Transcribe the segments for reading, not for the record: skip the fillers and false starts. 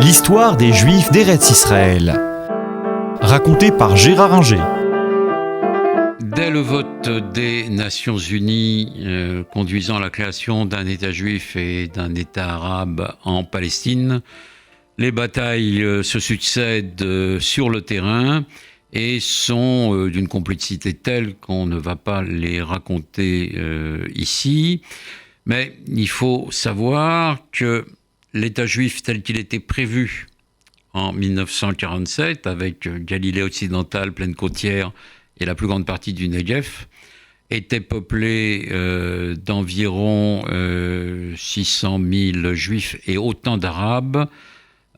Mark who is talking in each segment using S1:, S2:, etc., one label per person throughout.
S1: L'histoire des Juifs d'Eretz Israël, racontée par Gérard Inger.
S2: Dès le vote des Nations Unies conduisant à la création d'un État juif et d'un État arabe en Palestine, les batailles se succèdent sur le terrain et sont d'une complexité telle qu'on ne va pas les raconter ici. Mais il faut savoir que l'État juif tel qu'il était prévu en 1947, avec Galilée occidentale, plaine côtière et la plus grande partie du Negev, était peuplé d'environ 600 000 juifs et autant d'arabes,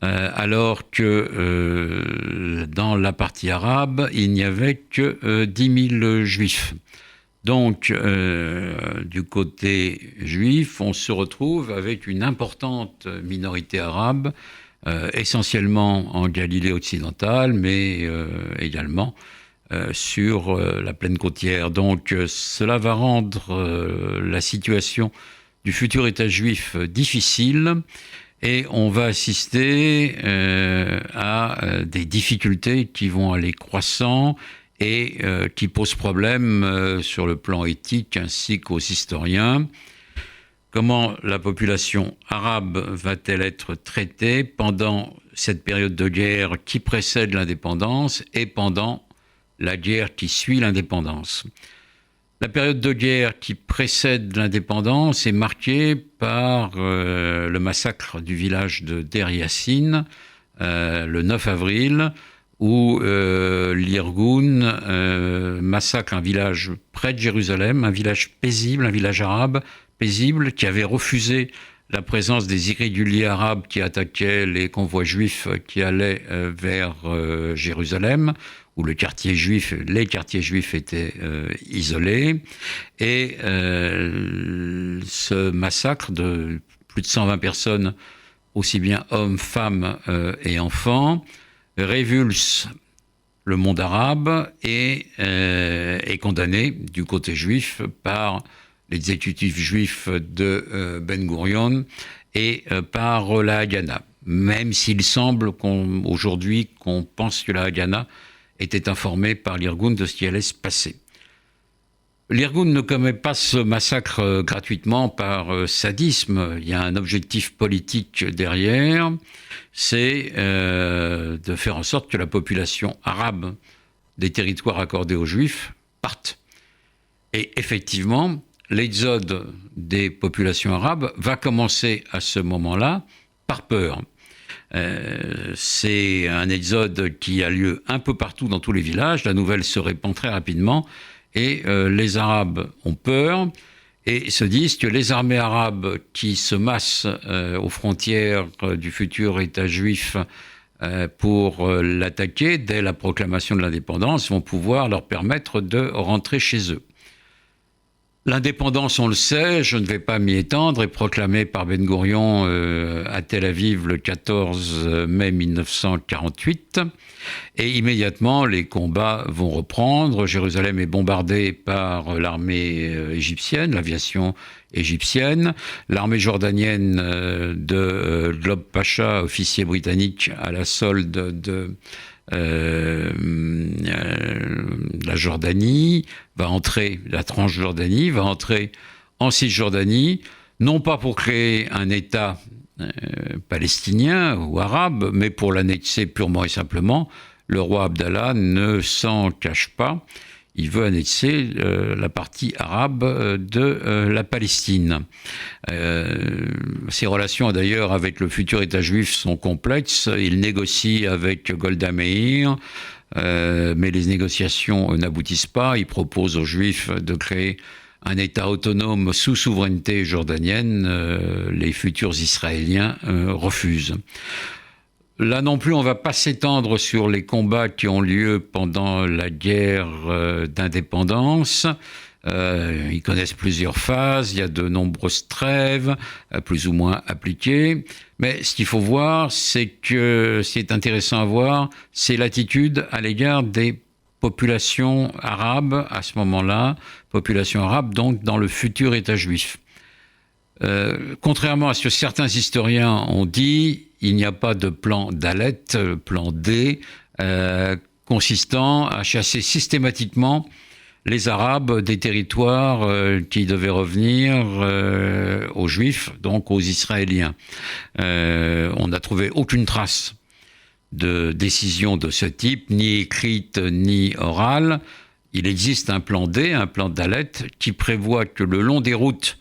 S2: alors que dans la partie arabe, il n'y avait que 10 000 juifs. Donc, du côté juif, on se retrouve avec une importante minorité arabe, essentiellement en Galilée occidentale, mais également sur la plaine côtière. Donc, cela va rendre la situation du futur État juif difficile et on va assister à des difficultés qui vont aller croissant et qui pose problème sur le plan éthique ainsi qu'aux historiens. Comment la population arabe va-t-elle être traitée pendant cette période de guerre qui précède l'indépendance et pendant la guerre qui suit l'indépendance? La période de guerre qui précède l'indépendance est marquée par le massacre du village de Deir Yassin le 9 avril, où l'Irgun massacre un village près de Jérusalem, un village paisible, un village arabe paisible qui avait refusé la présence des irréguliers arabes qui attaquaient les convois juifs qui allaient vers Jérusalem, où les quartiers juifs étaient isolés. Et ce massacre de plus de 120 personnes, aussi bien hommes, femmes et enfants, révulse le monde arabe et est condamné du côté juif par l'exécutif juif de Ben Gurion et par la Haganah. Même s'il semble aujourd'hui qu'on pense que la Haganah était informée par l'Irgun de ce qui allait se passer. L'Irgun ne commet pas ce massacre gratuitement par sadisme. Il y a un objectif politique derrière, c'est de faire en sorte que la population arabe des territoires accordés aux Juifs parte. Et effectivement, l'exode des populations arabes va commencer à ce moment-là par peur. C'est un exode qui a lieu un peu partout dans tous les villages. La nouvelle se répand très rapidement. Et les Arabes ont peur et se disent que les armées arabes qui se massent aux frontières du futur État juif pour l'attaquer dès la proclamation de l'indépendance vont pouvoir leur permettre de rentrer chez eux. L'indépendance, on le sait, je ne vais pas m'y étendre, est proclamée par Ben Gurion à Tel Aviv le 14 mai 1948. Et immédiatement, les combats vont reprendre. Jérusalem est bombardée par l'armée égyptienne, l'aviation égyptienne. L'armée jordanienne de Glob Pacha, officier britannique à la solde de la Jordanie, la Transjordanie, va entrer en Cisjordanie, non pas pour créer un État palestinien ou arabe, mais pour l'annexer purement et simplement. Le roi Abdallah ne s'en cache pas. Il veut annexer la partie arabe de la Palestine. Ses relations d'ailleurs avec le futur État juif sont complexes. Il négocie avec Golda Meir, mais les négociations n'aboutissent pas. Il propose aux Juifs de créer un État autonome sous souveraineté jordanienne. Les futurs Israéliens refusent. Là non plus, on ne va pas s'étendre sur les combats qui ont lieu pendant la guerre d'indépendance. Ils connaissent plusieurs phases, il y a de nombreuses trêves, plus ou moins appliquées. Mais ce qu'il faut voir, c'est que ce qui est intéressant à voir, c'est l'attitude à l'égard des populations arabes à ce moment-là, populations arabes donc dans le futur État juif. Contrairement à ce que certains historiens ont dit, il n'y a pas de plan Dalet, plan D, consistant à chasser systématiquement les Arabes des territoires qui devaient revenir aux Juifs, donc aux Israéliens. On n'a trouvé aucune trace de décision de ce type, ni écrite ni orale. Il existe un plan D, un plan Dalet, qui prévoit que le long des routes,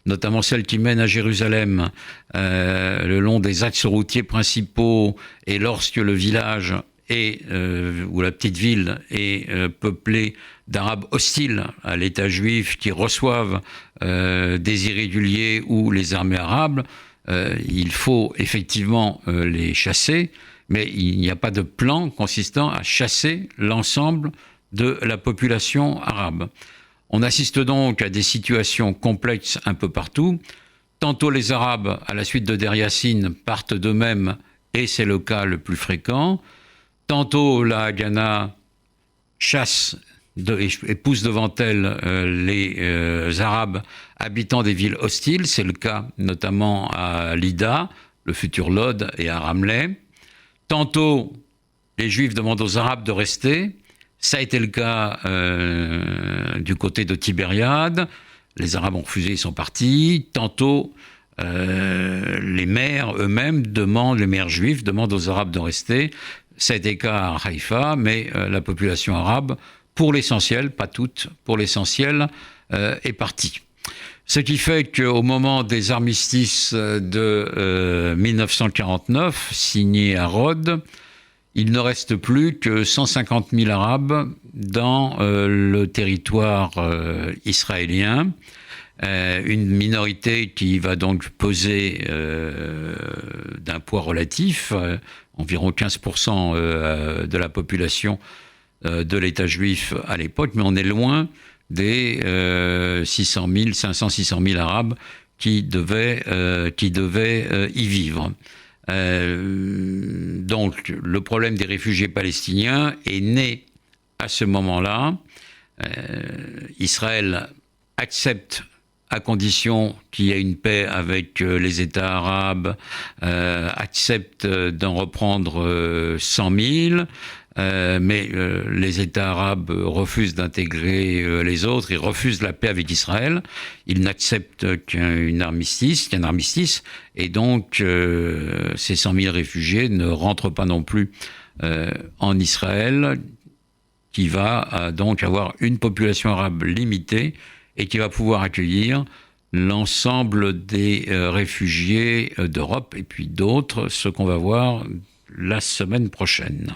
S2: notamment celles qui mènent à Jérusalem, le long des axes routiers principaux, et lorsque le village ou la petite ville est peuplée d'Arabes hostiles à l'État juif qui reçoivent des irréguliers ou les armées arabes, il faut effectivement les chasser, mais il n'y a pas de plan consistant à chasser l'ensemble de la population arabe. On assiste donc à des situations complexes un peu partout. Tantôt les Arabes, à la suite de Der Yassin, partent d'eux-mêmes, et c'est le cas le plus fréquent. Tantôt la Haganah chasse et pousse devant elle les Arabes habitant des villes hostiles. C'est le cas notamment à Lydda, le futur Lod, et à Ramleh. Tantôt les Juifs demandent aux Arabes de rester. Ça a été le cas du côté de Tibériade. Les Arabes ont refusé, ils sont partis. Tantôt, les maires eux-mêmes les maires juifs demandent aux Arabes de rester. Ça a été le cas à Haïfa, mais la population arabe, pour l'essentiel, pas toute, pour l'essentiel, est partie. Ce qui fait qu'au moment des armistices de 1949, signés à Rhodes, il ne reste plus que 150 000 Arabes dans le territoire israélien, une minorité qui va donc peser d'un poids relatif, environ 15% de la population de l'État juif à l'époque, mais on est loin des 500-600 000 Arabes qui devaient y vivre. Donc le problème des réfugiés palestiniens est né à ce moment-là. Israël accepte, à condition qu'il y ait une paix avec les États arabes, accepte d'en reprendre 100 000, mais les États arabes refusent d'intégrer les autres, ils refusent la paix avec Israël, ils n'acceptent qu'un armistice, et donc ces 100 000 réfugiés ne rentrent pas non plus en Israël, qui va donc avoir une population arabe limitée et qui va pouvoir accueillir l'ensemble des réfugiés d'Europe et puis d'autres, ce qu'on va voir la semaine prochaine.